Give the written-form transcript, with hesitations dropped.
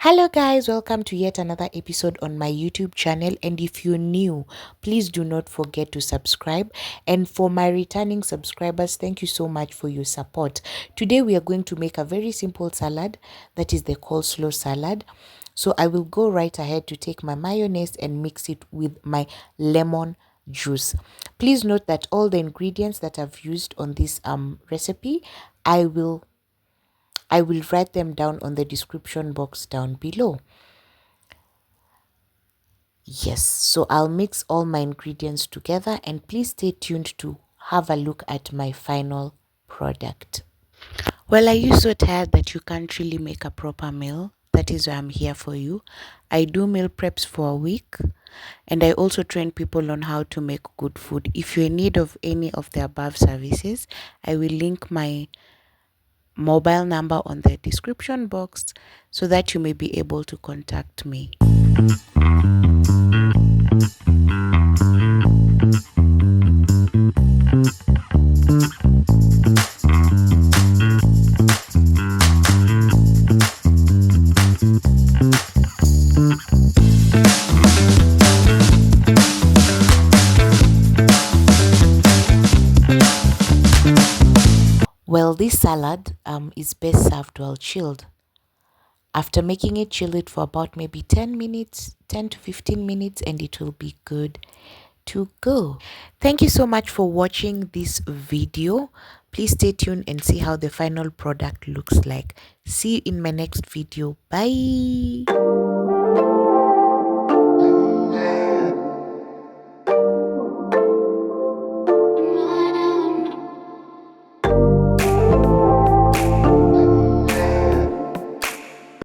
Hello guys, welcome to yet another episode on my YouTube channel, and if you're new, please do not forget to subscribe. And for my returning subscribers, thank you so much for your support. Today we are going to make a very simple salad, that is the coleslaw salad. So I will go right ahead to take my mayonnaise and mix it with my lemon juice. Please note that all the ingredients that I've used on this recipe, I will write them down on the description box down below. Yes, so I'll mix all my ingredients together, and please stay tuned to have a look at my final product. Well, are you so tired that you can't really make a proper meal? That is why I'm here for you. I do meal preps for a week, and I also train people on how to make good food. If you're in need of any of the above services, I will link my mobile number on the description box so that you may be able to contact me. Well, this salad is best served well chilled. After making it, chill it for about maybe 10 minutes, 10 to 15 minutes, and it will be good to go. Thank you so much for watching this video. Please stay tuned and see how the final product looks like. See you in my next video. Bye.